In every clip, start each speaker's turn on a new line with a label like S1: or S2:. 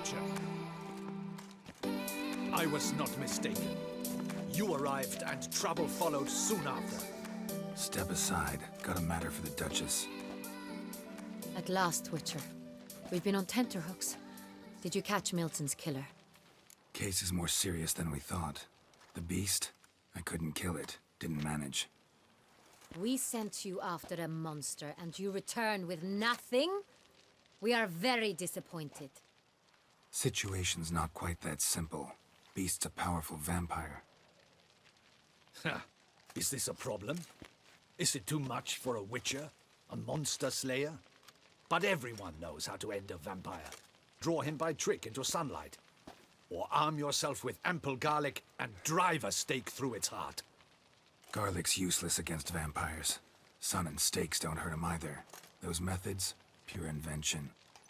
S1: Witcher. I was not mistaken. You arrived and trouble followed soon after.
S2: Step aside. Got a matter for the Duchess.
S3: At last, Witcher. We've been on tenterhooks. Did you catch Milton's killer?
S2: Case is more serious than we thought. The beast? I couldn't kill it. Didn't manage.
S3: We sent you after a monster, and you return with nothing? We are very disappointed.
S2: Situation's not quite that simple. Beast's a powerful vampire.
S1: Ha! Is this a problem? Is it too much for a Witcher? A monster slayer? But everyone knows how to end a vampire. Draw him by trick into sunlight. Or arm yourself with ample garlic and drive a stake through its heart.
S2: Garlic's useless against vampires. Sun and stakes don't hurt him either. Those methods, pure invention.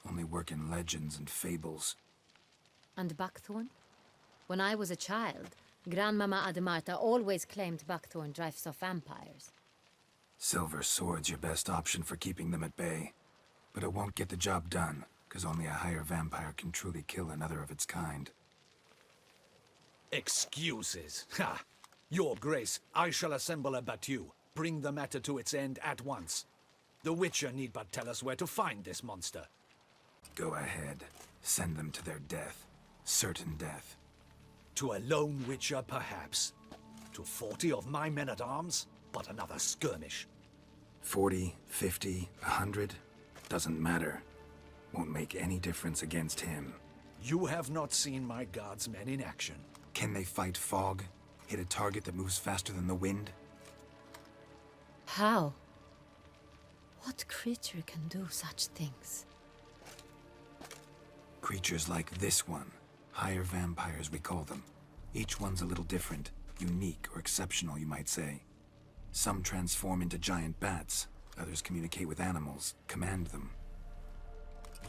S2: Only work in legends and fables.
S3: And buckthorn? When I was a child, Grandmama Ademarta always claimed buckthorn drives off vampires.
S2: Silver sword's your best option for keeping them at bay. But it won't get the job done, because only a higher vampire can truly kill another of its kind.
S1: Excuses. Ha! Your Grace, I shall assemble a battue. Bring the matter to its end at once. The Witcher need but tell us where to find this monster.
S2: Go ahead. Send them to their death. Certain death.
S1: To a lone Witcher, perhaps. To 40 of my men-at-arms, but another skirmish.
S2: 40, 50, 100, doesn't matter. Won't make any difference against him.
S1: You have not seen my guardsmen in action.
S2: Can they fight fog? Hit a target that moves faster than the wind?
S3: How? What creature can do such things?
S2: Creatures like this one. Higher vampires, we call them. Each one's a little different. Unique or exceptional, you might say. Some transform into giant bats. Others communicate with animals, command them.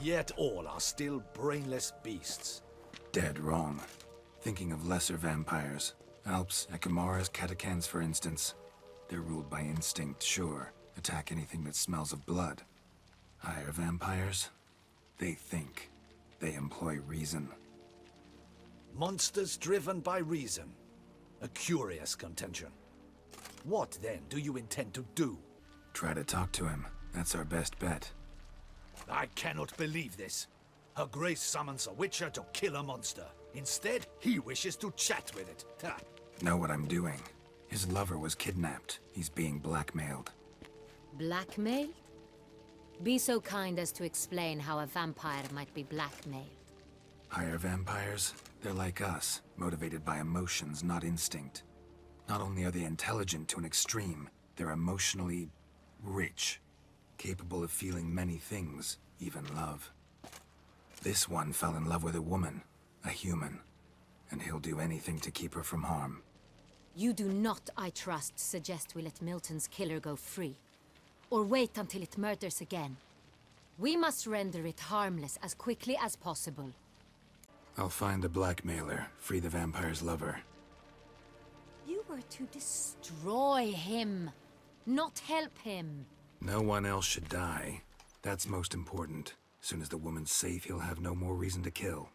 S1: Yet all are still brainless beasts.
S2: Dead wrong. Thinking of lesser vampires. Alps, Echimaras, Catacans, for instance. They're ruled by instinct, sure. Attack anything that smells of blood. Higher vampires? They think. They employ reason.
S1: Monsters driven by reason. A curious contention. What, then, do you intend to do?
S2: Try to talk to him. That's our best bet.
S1: I cannot believe this. Her Grace summons a Witcher to kill a monster. Instead, he wishes to chat with it. Ha!
S2: Know what I'm doing. His lover was kidnapped. He's being blackmailed.
S3: Blackmailed? Be so kind as to explain how a vampire might be blackmailed.
S2: Higher vampires? They're like us, motivated by emotions, not instinct. Not only are they intelligent to an extreme, they're emotionally rich. Capable of feeling many things, even love. This one fell in love with a woman, a human. And he'll do anything to keep her from harm.
S3: You do not, I trust, suggest we let Milton's killer go free. Or wait until it murders again. We must render it harmless as quickly as possible.
S2: I'll find the blackmailer, free the vampire's lover.
S3: You were to destroy him, not help him.
S2: No one else should die. That's most important. Soon as the woman's safe, he'll have no more reason to kill.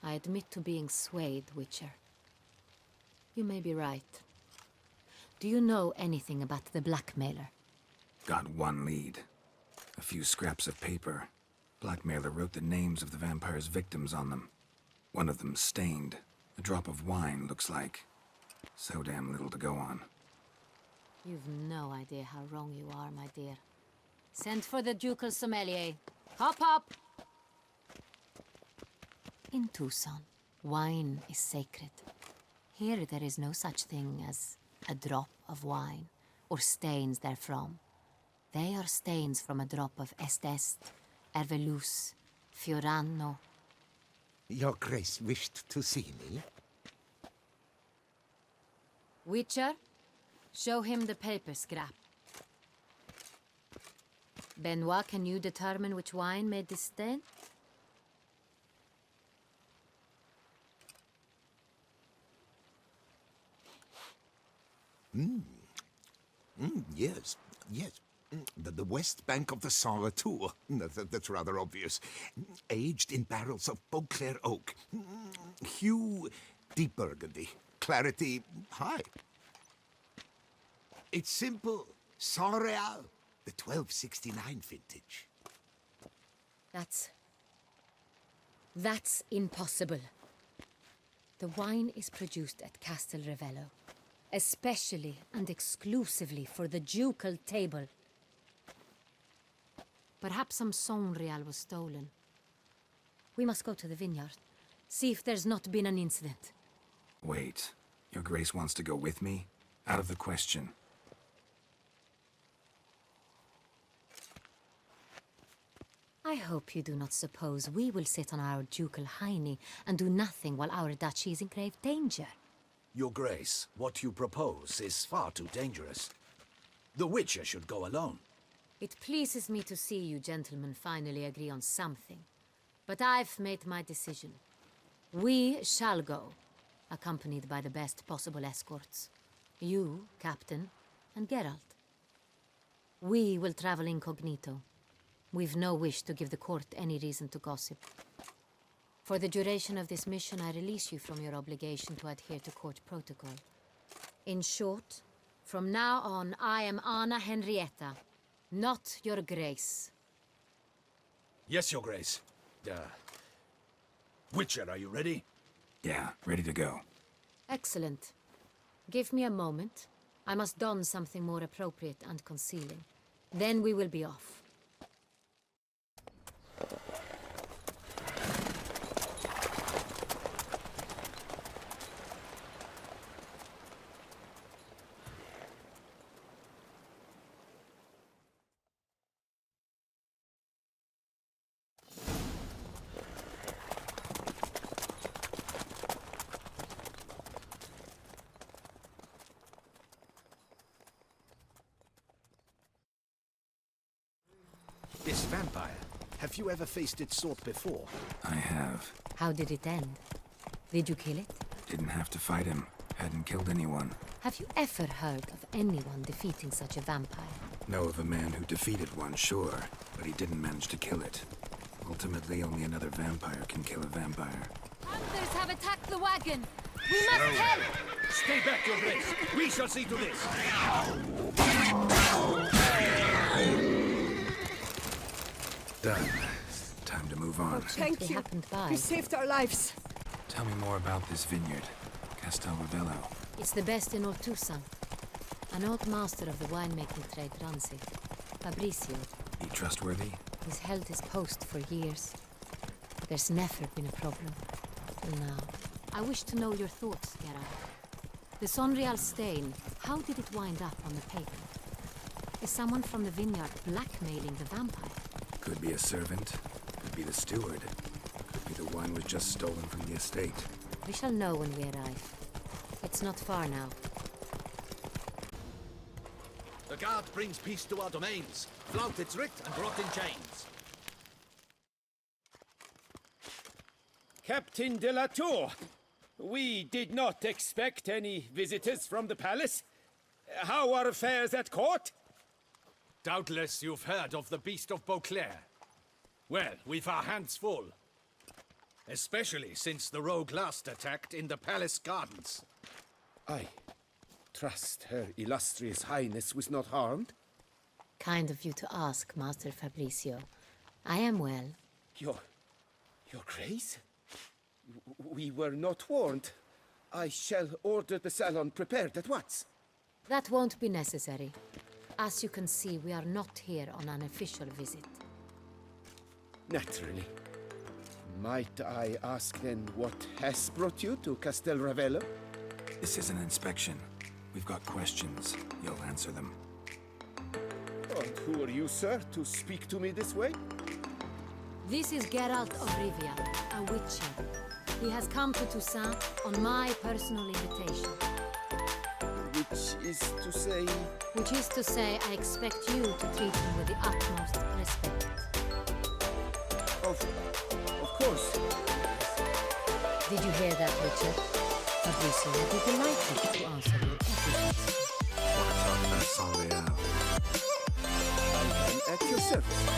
S3: I admit to being swayed, Witcher. You may be right. Do you know anything about the blackmailer?
S2: Got one lead. A few scraps of paper. Blackmailer wrote the names of the vampire's victims on them. One of them stained. A drop of wine, looks like. So damn little to go on.
S3: You've no idea how wrong you are, my dear. Send for the ducal sommelier. Hop, hop! In Tucson, wine is sacred. Here there is no such thing as a drop of wine, or stains therefrom. They are stains from a drop of Est, Ervelus, Fiorano.
S4: Your Grace wished to see me?
S3: Witcher, show him the paper scrap. Benoit, can you determine which wine made this stain?
S4: Yes. The west bank of the Saint Retour. That's rather obvious. Aged in barrels of Beauclair oak. Hue, deep burgundy. Clarity, high. It's simple. Saint Real, the 1269 vintage.
S3: That's impossible. The wine is produced at Castel Ravello, especially and exclusively for the ducal table. Perhaps some Saint Real was stolen. We must go to the vineyard, see if there's not been an incident.
S2: Wait, Your Grace wants to go with me? Out of the question.
S3: I hope you do not suppose we will sit on our ducal hiney and do nothing while our duchy is in grave danger.
S1: Your Grace, what you propose is far too dangerous. The Witcher should go alone.
S3: It pleases me to see you gentlemen finally agree on something. But I've made my decision. We shall go, accompanied by the best possible escorts. You, Captain, and Geralt. We will travel incognito. We've no wish to give the court any reason to gossip. For the duration of this mission, I release you from your obligation to adhere to court protocol. In short, from now on, I am Anna Henrietta, not Your Grace.
S1: Yes, Your Grace. Witcher, are you ready?
S2: Yeah, ready to go.
S3: Excellent. Give me a moment. I must don something more appropriate and concealing. Then we will be off.
S1: This vampire, have you ever faced its sort before?
S2: I have.
S3: How did it end? Did you kill it?
S2: Didn't have to fight him. Hadn't killed anyone.
S3: Have you ever heard of anyone defeating such a vampire?
S2: Know of a man who defeated one, sure, but he didn't manage to kill it. Ultimately, only another vampire can kill a vampire.
S3: Hunters have attacked the wagon! We must help!
S1: Stay back, Your Grace. We shall see to this.
S2: Done. Time to move on.
S5: Thank
S3: We
S5: you.
S3: happened by.
S5: You saved our lives.
S2: Tell me more about this vineyard. Castel Ravello.
S3: It's the best in all Tucson. An old master of the winemaking trade runs it. Fabrizio.
S2: He trustworthy?
S3: He's held his post for years. There's never been a problem. Till now. I wish to know your thoughts, Geralt. The Sonreal stain, how did it wind up on the paper? Is someone from the vineyard blackmailing the vampire?
S2: Could be a servant. Could be the steward. Could be the wine was just stolen from the estate.
S3: We shall know when we arrive. It's not far now.
S1: The guard brings peace to our domains. Flout its writ and brought in chains.
S6: Captain de la Tour, we did not expect any visitors from the palace. How are affairs at court?
S1: Doubtless you've heard of the Beast of Beauclair. Well, we've our hands full. Especially since the rogue last attacked in the palace gardens.
S6: I trust Her Illustrious Highness was not harmed.
S3: Kind of you to ask, Master Fabrizio. I am well.
S6: Your Grace? We were not warned. I shall order the salon prepared at once.
S3: That won't be necessary. As you can see, we are not here on an official visit.
S6: Naturally. Might I ask then what has brought you to Castel Ravello?
S2: This is an inspection. We've got questions. You'll answer them.
S6: And who are you, sir, to speak to me this way?
S3: This is Geralt of Rivia, a witcher. He has come to Toussaint on my personal invitation.
S6: Which is to say...
S3: I expect you to treat him with the utmost respect.
S6: Of course.
S3: Did you hear that, Richard? Fabrizio will be delighted to answer your every question.
S2: Want to talk about Saint Real?
S6: service.